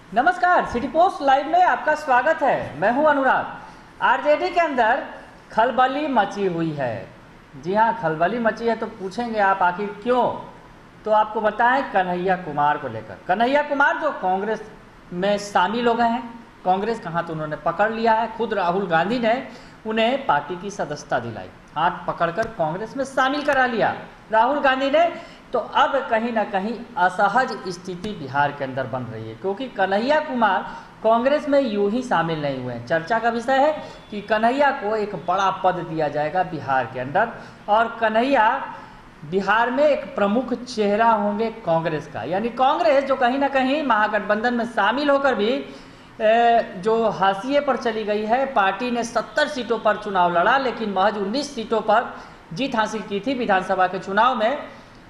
नमस्कार, city post live में आपका स्वागत है। मैं हूं अनुराग। आरजेडी के अंदर खलबली मची हुई है। जी हां, खलबली मची है। तो पूछेंगे आप आखिर क्यों? तो आपको बताएं, कन्हैया कुमार को लेकर। कन्हैया कुमार जो कांग्रेस में शामिल हो गए हैं, कांग्रेस का हाथ उन्होंने पकड़ लिया है। खुद राहुल गांधी ने उन्हें पार्टी की सदस्यता दिलाई, हाथ पकड़कर कांग्रेस में शामिल करा लिया राहुल गांधी ने। तो अब कहीं ना कहीं असहज स्थिति बिहार के अंदर बन रही है, क्योंकि कन्हैया कुमार कांग्रेस में यूं ही शामिल नहीं हुए हैं। चर्चा का विषय है कि कन्हैया को एक बड़ा पद दिया जाएगा बिहार के अंदर, और कन्हैया बिहार में एक प्रमुख चेहरा होंगे कांग्रेस का। यानी कांग्रेस जो कहीं ना कहीं महागठबंधन में शामिल होकर भी जो हाशिए पर चली गई है। पार्टी ने 70 सीटों पर चुनाव लड़ा, लेकिन महज 19 सीटों पर जीत हासिल की थी विधानसभा के चुनाव में,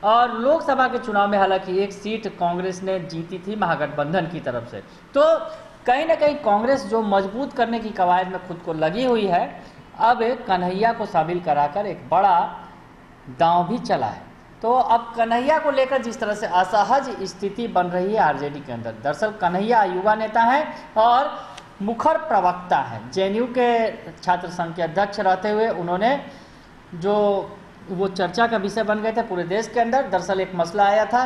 और लोकसभा के चुनाव में हालांकि एक सीट कांग्रेस ने जीती थी महागठबंधन की तरफ से। तो कहीं ना कहीं कांग्रेस जो मजबूत करने की कवायद में खुद को लगी हुई है, अब कन्हैया को शामिल कराकर एक बड़ा दांव भी चला है। तो अब कन्हैया को लेकर जिस तरह से असहज स्थिति बन रही है आरजेडी के अंदर। दरअसल कन्हैया युवा नेता है और मुखर प्रवक्ता है। जेएनयू के छात्र संघ के अध्यक्ष रहते हुए उन्होंने जो वो चर्चा का विषय बन गए थे पूरे देश के अंदर। दरअसल एक मसला आया था,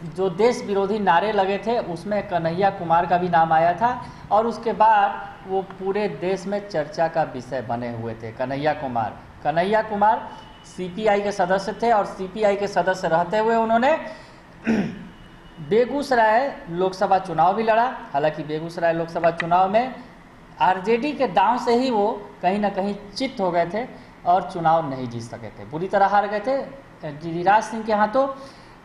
जो देश विरोधी नारे लगे थे उसमें कन्हैया कुमार का भी नाम आया था, और उसके बाद वो पूरे देश में चर्चा का विषय बने हुए थे। कन्हैया कुमार सीपीआई के सदस्य थे, और सीपीआई के सदस्य रहते हुए उन्होंने बेगूसराय लोकसभा चुनाव भी लड़ा। हालांकि बेगूसराय लोकसभा चुनाव में आरजेडी के दांव से ही वो कहीं ना कहीं चित हो गए थे और चुनाव नहीं जीत सके थे, बुरी तरह हार गए थे गिरिराज सिंह के हाथों।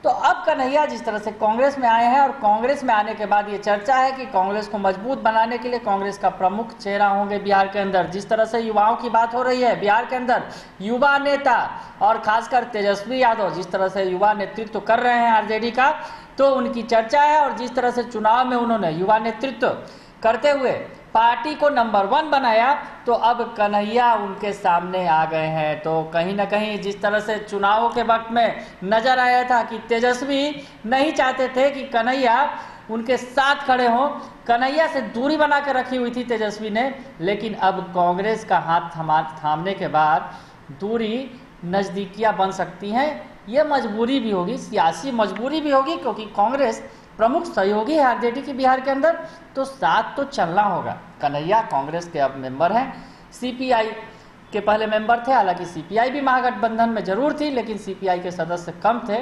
तो अब कन्हैया जिस तरह से कांग्रेस में आए हैं, और कांग्रेस में आने के बाद ये चर्चा है कि कांग्रेस को मजबूत बनाने के लिए कांग्रेस का प्रमुख चेहरा होंगे बिहार के अंदर। जिस तरह से युवाओं की बात हो रही है बिहार के अंदर, युवा नेता और खासकर तेजस्वी यादव जिस तरह से युवा नेतृत्व कर रहे हैं आरजेडी का, तो उनकी चर्चा है। और जिस तरह से चुनाव में उन्होंने युवा नेतृत्व करते हुए पार्टी को नंबर 1 बनाया, तो अब कन्हैया उनके सामने आ गए हैं। तो कहीं ना कहीं जिस तरह से चुनावों के वक्त में नजर आया था कि तेजस्वी नहीं चाहते थे कि कन्हैया उनके साथ खड़े हों, कन्हैया से दूरी बना कर रखी हुई थी तेजस्वी ने। लेकिन अब कांग्रेस का हाथ थामने के बाद दूरी नज़दीकियां बन सकती हैं। ये मजबूरी भी होगी, सियासी मजबूरी भी होगी, क्योंकि कांग्रेस प्रमुख सहयोगी है आरजेडी की बिहार के अंदर, तो साथ तो चलना होगा। कन्हैया कांग्रेस के अब मेंबर हैं, सीपीआई के पहले मेंबर थे। हालांकि सीपीआई भी महागठबंधन में जरूर थी, लेकिन सीपीआई के सदस्य कम थे।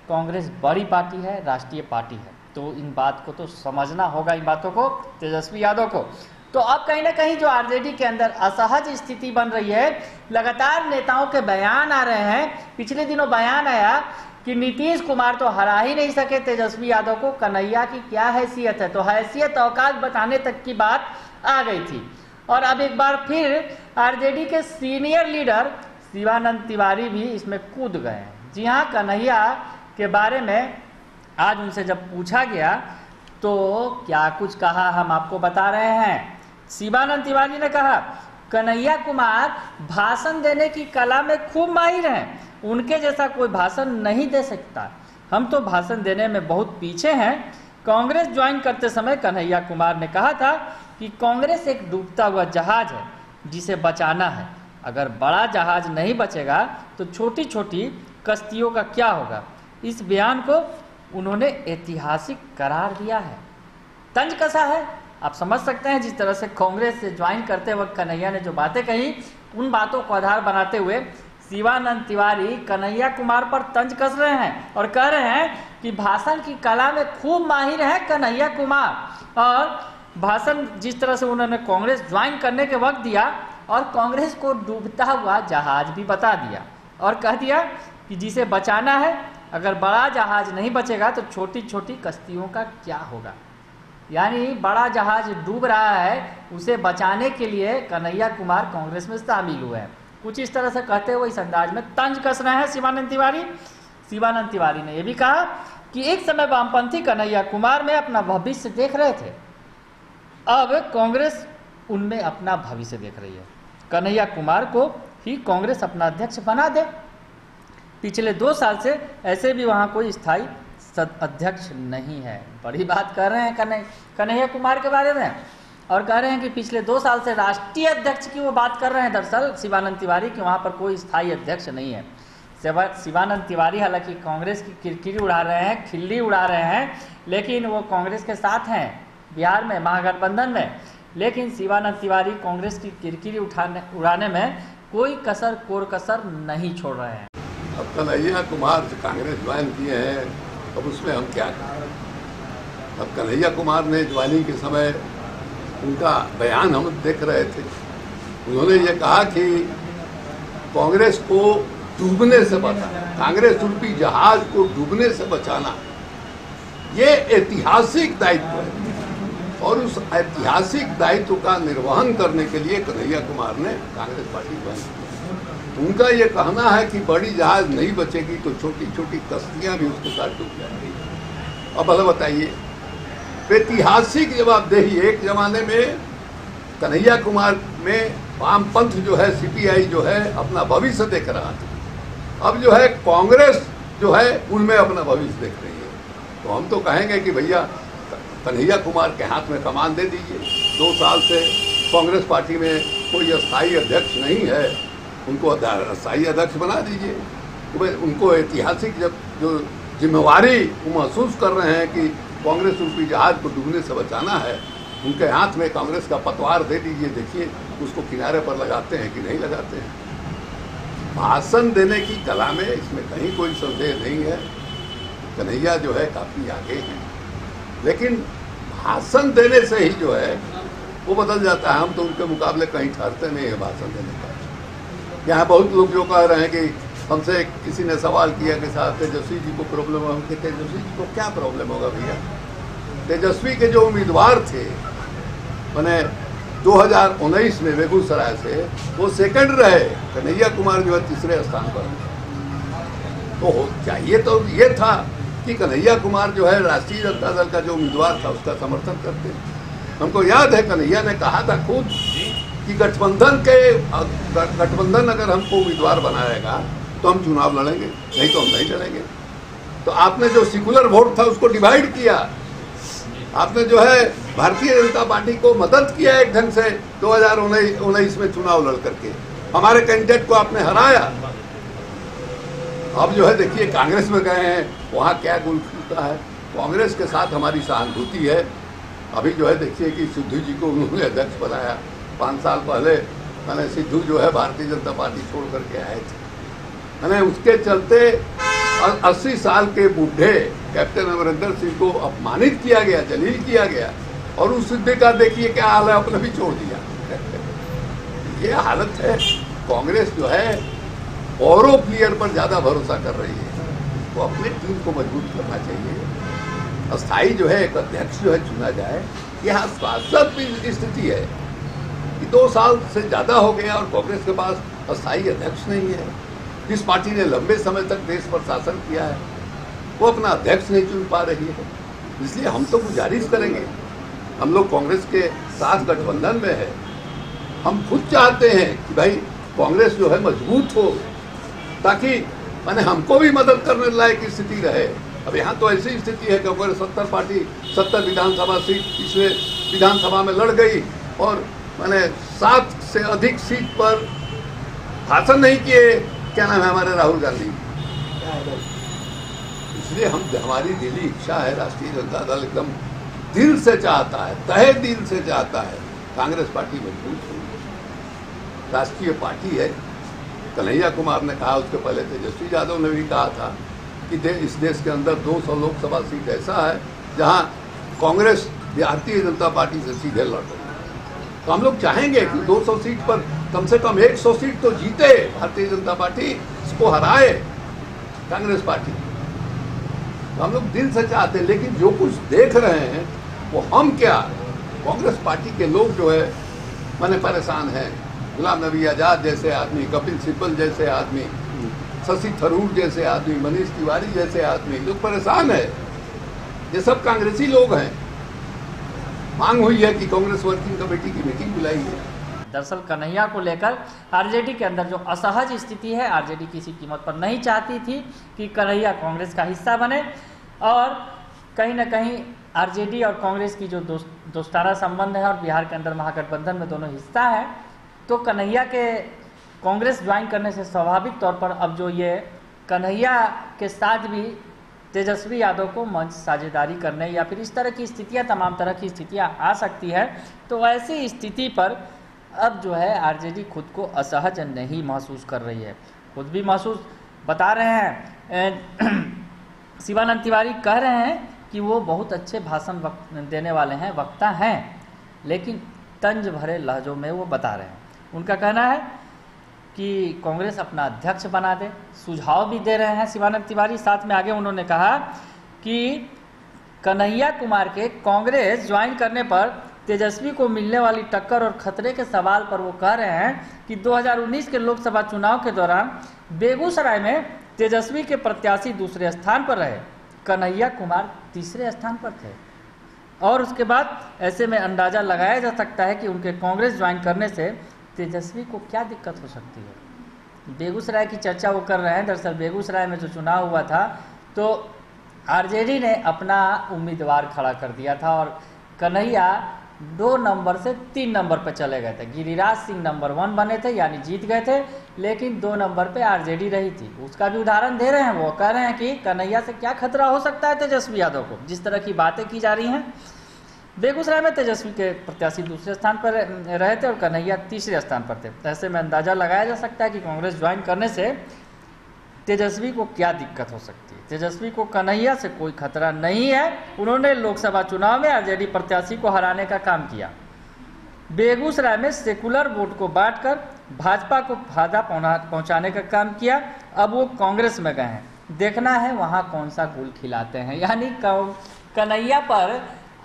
कांग्रेस बड़ी पार्टी है, राष्ट्रीय पार्टी है, तो इन बात को तो समझना होगा, इन बातों को तेजस्वी यादव को। तो अब कहीं ना कहीं जो आरजेडी के अंदर असहज स्थिति बन रही है, लगातार नेताओं के बयान आ रहे हैं। पिछले दिनों बयान आया कि नीतीश कुमार तो हरा ही नहीं सके तेजस्वी यादव को, कन्हैया की क्या हैसियत है। तो हैसियत औकात बताने तक की बात आ गई थी। और अब एक बार फिर आरजेडी के सीनियर लीडर शिवानंद तिवारी भी इसमें कूद गए हैं। जी हाँ, कन्हैया के बारे में आज उनसे जब पूछा गया तो क्या कुछ कहा, हम आपको बता रहे हैं। शिवानंद तिवारी ने कहा, कन्हैया कुमार भाषण देने की कला में खूब माहिर हैं, उनके जैसा कोई भाषण नहीं दे सकता। हम तो भाषण देने में बहुत पीछे हैं। कांग्रेस ज्वाइन करते समय कन्हैया कुमार ने कहा था कि कांग्रेस एक डूबता हुआ जहाज है जिसे बचाना है। अगर बड़ा जहाज नहीं बचेगा तो छोटी छोटी कश्तियों का क्या होगा। इस बयान को उन्होंने ऐतिहासिक करार दिया है। तंज कसा है, आप समझ सकते हैं। जिस तरह से कांग्रेस से ज्वाइन करते वक्त कन्हैया ने जो बातें कही, उन बातों को आधार बनाते हुए शिवानंद तिवारी कन्हैया कुमार पर तंज कस रहे हैं और कह रहे हैं कि भाषण की कला में खूब माहिर है कन्हैया कुमार। और भाषण जिस तरह से उन्होंने कांग्रेस ज्वाइन करने के वक्त दिया, और कांग्रेस को डूबता हुआ जहाज भी बता दिया, और कह दिया कि जिसे बचाना है, अगर बड़ा जहाज नहीं बचेगा तो छोटी छोटी कश्तियों का क्या होगा। यानी बड़ा जहाज डूब रहा है, उसे बचाने के लिए कन्हैया कुमार कांग्रेस में शामिल हुए हैं। कुछ इस तरह से कहते हुए इस अंदाज में तंज कस रहे हैं शिवानंद तिवारी। शिवानंद तिवारी ने यह भी कहा कि एक समय वामपंथी कन्हैया कुमार में अपना भविष्य देख रहे थे, अब कांग्रेस उनमें अपना भविष्य देख रही है। कन्हैया कुमार को ही कांग्रेस अपना अध्यक्ष बना दे। पिछले 2 साल से ऐसे भी वहां कोई स्थायी अध्यक्ष नहीं है। बड़ी बात कर रहे हैं कन्हैया कुमार के बारे में, और कह रहे हैं कि पिछले 2 साल से राष्ट्रीय अध्यक्ष की वो बात कर रहे हैं दरअसल शिवानंद तिवारी कि वहाँ पर कोई स्थायी अध्यक्ष नहीं है। शिवानंद तिवारी हालांकि कांग्रेस की किरकिरी उड़ा रहे हैं, खिल्ली उड़ा रहे हैं, लेकिन वो कांग्रेस के साथ हैं बिहार में महागठबंधन में, लेकिन शिवानंद तिवारी कांग्रेस की किरकिरी उड़ाने में कोई कोर कसर नहीं छोड़ रहे हैं। अब कन्हैया कुमार कांग्रेस ज्वाइन किए हैं, अब उसमें हम क्या करें। अब कन्हैया कुमार ने ज्वाइनिंग के समय उनका बयान हम देख रहे थे, उन्होंने ये कहा कि कांग्रेस को डूबने से बचाना, कांग्रेस रूपी जहाज को डूबने से बचाना, ये ऐतिहासिक दायित्व है, और उस ऐतिहासिक दायित्व का निर्वहन करने के लिए कन्हैया कुमार ने कांग्रेस पार्टी ज्वाइन की। उनका ये कहना है कि बड़ी जहाज नहीं बचेगी तो छोटी छोटी कश्तियां भी उसके साथ डूब जाएंगी। अब भला बताइए, ऐतिहासिक जवाबदेही। एक जमाने में कन्हैया कुमार में वामपंथ जो है, सीपीआई जो है, अपना भविष्य देख रहा था। अब जो है कांग्रेस जो है उनमें अपना भविष्य देख रही है। तो हम तो कहेंगे कि भैया कन्हैया कुमार के हाथ में कमान दे दीजिए। 2 साल से कांग्रेस पार्टी में कोई अस्थायी अध्यक्ष नहीं है, उनको अस्थायी अध्यक्ष बना दीजिए। तो उनको ऐतिहासिक जो जिम्मेवारी वो महसूस कर रहे हैं कि कांग्रेस रूपी जहाज को डूबने से बचाना है, उनके हाथ में कांग्रेस का पतवार दे दीजिए। देखिए उसको किनारे पर लगाते हैं कि नहीं लगाते हैं। भाषण देने की कला में इसमें कहीं कोई संदेह नहीं है, कन्हैया जो है काफ़ी आगे हैं, लेकिन भाषण देने से ही जो है वो बदल जाता है। हम तो उनके मुकाबले कहीं ठहरते नहीं है भाषण देने का। यहाँ बहुत लोग जो कह रहे हैं कि हमसे किसी ने सवाल किया कि साहब तेजस्वी जी को प्रॉब्लम है। उनके तेजस्वी जी को क्या प्रॉब्लम होगा भैया? तेजस्वी के जो उम्मीदवार थे मैंने 2019 में बेगूसराय से, वो सेकंड रहे, कन्हैया कुमार जो है तीसरे स्थान पर। तो चाहिए तो ये था कि कन्हैया कुमार जो है राष्ट्रीय जनता दल का जो उम्मीदवार था उसका समर्थन करते। हमको याद है कन्हैया ने कहा था खुद कि गठबंधन अगर हमको उम्मीदवार बनाएगा तो हम चुनाव लड़ेंगे, नहीं तो हम नहीं लड़ेंगे। तो आपने जो सेकुलर वोट था उसको डिवाइड किया, आपने जो है भारतीय जनता पार्टी को मदद किया एक ढंग से 2019 में चुनाव लड़ करके, हमारे कैंडिडेट को आपने हराया। अब जो है देखिए कांग्रेस में गए हैं, वहाँ क्या गुल खिलता है। कांग्रेस के साथ हमारी सहानुभूति है। अभी जो है देखिए कि सिद्धू जी को उन्होंने अध्यक्ष बनाया। 5 साल पहले मैंने सिद्धू जो है भारतीय जनता पार्टी छोड़ करके आए थे, मैंने उसके चलते 80 साल के बूढ़े कैप्टन अमरिंदर सिंह को अपमानित किया गया, जलील किया गया, और उस सिद्धू का देखिए क्या हाल है, अपने भी छोड़ दिया। ये हालत है। कांग्रेस जो है औरों प्लेयर पर ज़्यादा भरोसा कर रही है, तो अपने टीम को मजबूत करना चाहिए। अस्थायी जो है एक अध्यक्ष जो है चुना जाए। यह शाश्वत स्थिति है कि 2 साल से ज़्यादा हो गया और कांग्रेस के पास अस्थायी अध्यक्ष नहीं है। जिस पार्टी ने लंबे समय तक देश पर शासन किया है वो अपना अध्यक्ष नहीं चुन पा रही है। इसलिए हम तो गुजारिश करेंगे, हम लोग कांग्रेस के साथ गठबंधन में है, हम खुद चाहते हैं कि भाई कांग्रेस जो है मजबूत हो, ताकि माने हमको भी मदद करने लायक स्थिति रहे। अब यहाँ तो ऐसी स्थिति है कि अगर 70 विधानसभा सीट पिछले विधानसभा में लड़ गई और मैंने 7 से अधिक सीट पर भाषण नहीं किए, क्या नाम है हमारे राहुल गांधी। इसलिए हमारी दिली इच्छा है, राष्ट्रीय जनता दल एकदम दिल से चाहता है, तहे दिल से चाहता है कांग्रेस पार्टी मजबूत हो, राष्ट्रीय पार्टी है। कन्हैया कुमार ने कहा, उसके पहले तेजस्वी यादव ने भी कहा था कि इस देश के अंदर 200 लोकसभा सीट ऐसा है जहां कांग्रेस भारतीय जनता पार्टी से सीधे लड़ रही है। तो हम लोग चाहेंगे कि 200 सीट पर कम से कम 100 सीट तो जीते भारतीय जनता पार्टी, इसको हराए कांग्रेस पार्टी। तो हम लोग दिल से चाहते हैं, लेकिन जो कुछ देख रहे हैं वो हम क्या, कांग्रेस पार्टी के लोग जो है मैंने परेशान हैं। गुलाम नबी आज़ाद जैसे आदमी, कपिल सिब्बल जैसे आदमी, शशि थरूर जैसे आदमी, मनीष तिवारी जैसे आदमी लोग परेशान है। ये सब कांग्रेसी लोग हैं। मांग हुई है कि कांग्रेस वर्किंग कमेटी की मीटिंग बुलाई है। दरअसल कन्हैया को लेकर आरजेडी के अंदर जो असहज स्थिति है, आरजेडी किसी कीमत पर नहीं चाहती थी कि कन्हैया कांग्रेस का हिस्सा बने। और कहीं ना कहीं आरजेडी और कांग्रेस की जो दोस्ताना संबंध है और बिहार के अंदर महागठबंधन में दोनों हिस्सा है, तो कन्हैया के कांग्रेस ज्वाइन करने से स्वाभाविक तौर पर अब जो ये कन्हैया के साथ भी तेजस्वी यादव को मंच साझेदारी करने या फिर इस तरह की स्थितियां, तमाम तरह की स्थितियां आ सकती है। तो ऐसी स्थिति पर अब जो है आरजेडी खुद को असहज नहीं महसूस कर रही है, खुद भी महसूस बता रहे हैं। शिवानंद तिवारी कह रहे हैं कि वो बहुत अच्छे भाषण देने वाले हैं, वक्ता हैं, लेकिन तंज भरे लहजों में वो बता रहे हैं। उनका कहना है कि कांग्रेस अपना अध्यक्ष बना दे, सुझाव भी दे रहे हैं शिवानंद तिवारी। साथ में आगे उन्होंने कहा कि कन्हैया कुमार के कांग्रेस ज्वाइन करने पर तेजस्वी को मिलने वाली टक्कर और खतरे के सवाल पर वो कह रहे हैं कि 2019 के लोकसभा चुनाव के दौरान बेगूसराय में तेजस्वी के प्रत्याशी दूसरे स्थान पर रहे, कन्हैया कुमार तीसरे स्थान पर थे, और उसके बाद ऐसे में अंदाजा लगाया जा सकता है कि उनके कांग्रेस ज्वाइन करने से तेजस्वी को क्या दिक्कत हो सकती है। बेगूसराय की चर्चा वो कर रहे हैं। दरअसल बेगूसराय में जो चुनाव हुआ था तो आरजेडी ने अपना उम्मीदवार खड़ा कर दिया था और कन्हैया 2 नंबर से 3 नंबर पर चले गए थे। गिरिराज सिंह नंबर 1 बने थे, यानी जीत गए थे, लेकिन 2 नंबर पे आरजेडी रही थी। उसका भी उदाहरण दे रहे हैं। वो कह रहे हैं कि कन्हैया से क्या खतरा हो सकता है तेजस्वी यादव को, जिस तरह की बातें की जा रही हैं। बेगूसराय में तेजस्वी के प्रत्याशी दूसरे स्थान पर रहे थे और कन्हैया तीसरे स्थान पर थे। ऐसे में अंदाजा लगाया जा सकता है कि कांग्रेस ज्वाइन करने से तेजस्वी को क्या दिक्कत हो सकती है। तेजस्वी को कन्हैया से कोई खतरा नहीं है। उन्होंने लोकसभा चुनाव में आरजेडी प्रत्याशी को हराने का काम किया, बेगूसराय में सेकुलर वोट को बांटकर भाजपा को फायदा पहुंचाने का काम किया। अब वो कांग्रेस में गए हैं, देखना है वहां कौन सा गुल खिलाते हैं। यानी कन्हैया पर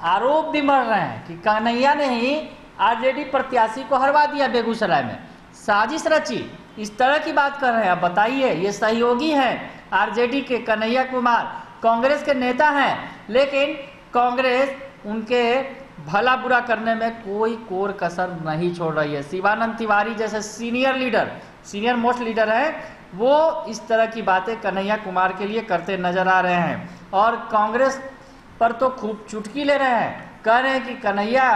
आरोप भी मर रहे हैं कि कन्हैया ने ही आरजेडी प्रत्याशी को हरवा दिया बेगूसराय में, साजिश रची, इस तरह की बात कर रहे हैं। अब बताइए, ये सहयोगी हैं आरजेडी के कन्हैया कुमार, कांग्रेस के नेता हैं, लेकिन कांग्रेस उनके भला बुरा करने में कोई कोर कसर नहीं छोड़ रही है। शिवानंद तिवारी जैसे सीनियर मोस्ट लीडर हैं, वो इस तरह की बातें कन्हैया कुमार के लिए करते नजर आ रहे हैं और कांग्रेस पर तो खूब चुटकी ले रहे हैं। कह रहे हैं कि कन्हैया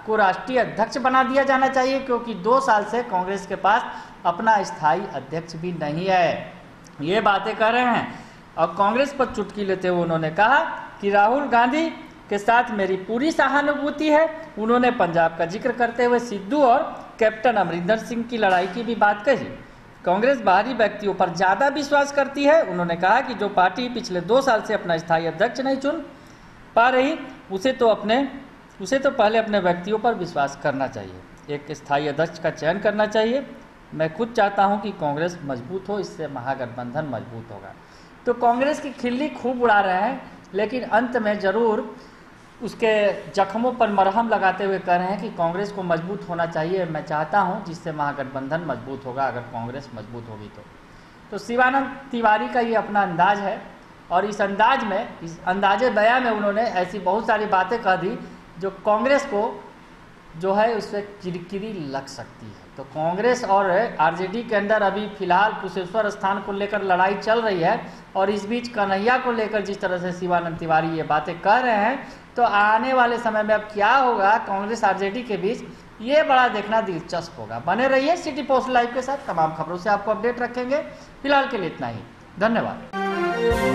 को राष्ट्रीय अध्यक्ष बना दिया जाना चाहिए, क्योंकि 2 साल से कांग्रेस के पास अपना स्थायी अध्यक्ष भी नहीं है। ये बातें कर रहे हैं और कांग्रेस पर चुटकी लेते हुए उन्होंने कहा कि राहुल गांधी के साथ मेरी पूरी सहानुभूति है। उन्होंने पंजाब का जिक्र करते हुए सिद्धू और कैप्टन अमरिंदर सिंह की लड़ाई की भी बात कही। कांग्रेस बाहरी व्यक्तियों पर ज़्यादा विश्वास करती है। उन्होंने कहा कि जो पार्टी पिछले 2 साल से अपना स्थायी अध्यक्ष नहीं चुन पा रही, उसे तो पहले अपने व्यक्तियों पर विश्वास करना चाहिए, एक स्थायी अध्यक्ष का चयन करना चाहिए। मैं खुद चाहता हूं कि कांग्रेस मजबूत हो, इससे महागठबंधन मजबूत होगा। तो कांग्रेस की खिल्ली खूब उड़ा रहे हैं, लेकिन अंत में जरूर उसके जख्मों पर मरहम लगाते हुए कह रहे हैं कि कांग्रेस को मजबूत होना चाहिए। मैं चाहता हूं जिससे महागठबंधन मजबूत होगा, अगर कांग्रेस मजबूत होगी तो शिवानंद तिवारी का ये अपना अंदाज है और इस अंदाजे बयां में उन्होंने ऐसी बहुत सारी बातें कह दी जो कांग्रेस को जो है उससे किरकिरी लग सकती है। तो कांग्रेस और आरजेडी के अंदर अभी फिलहाल कुशेश्वर स्थान को लेकर लड़ाई चल रही है और इस बीच कन्हैया को लेकर जिस तरह से शिवानंद तिवारी ये बातें कह रहे हैं, तो आने वाले समय में अब क्या होगा कांग्रेस आरजेडी के बीच, ये बड़ा देखना दिलचस्प होगा। बने रहिए सिटी पोस्ट लाइव के साथ, तमाम खबरों से आपको अपडेट रखेंगे। फिलहाल के लिए इतना ही, धन्यवाद।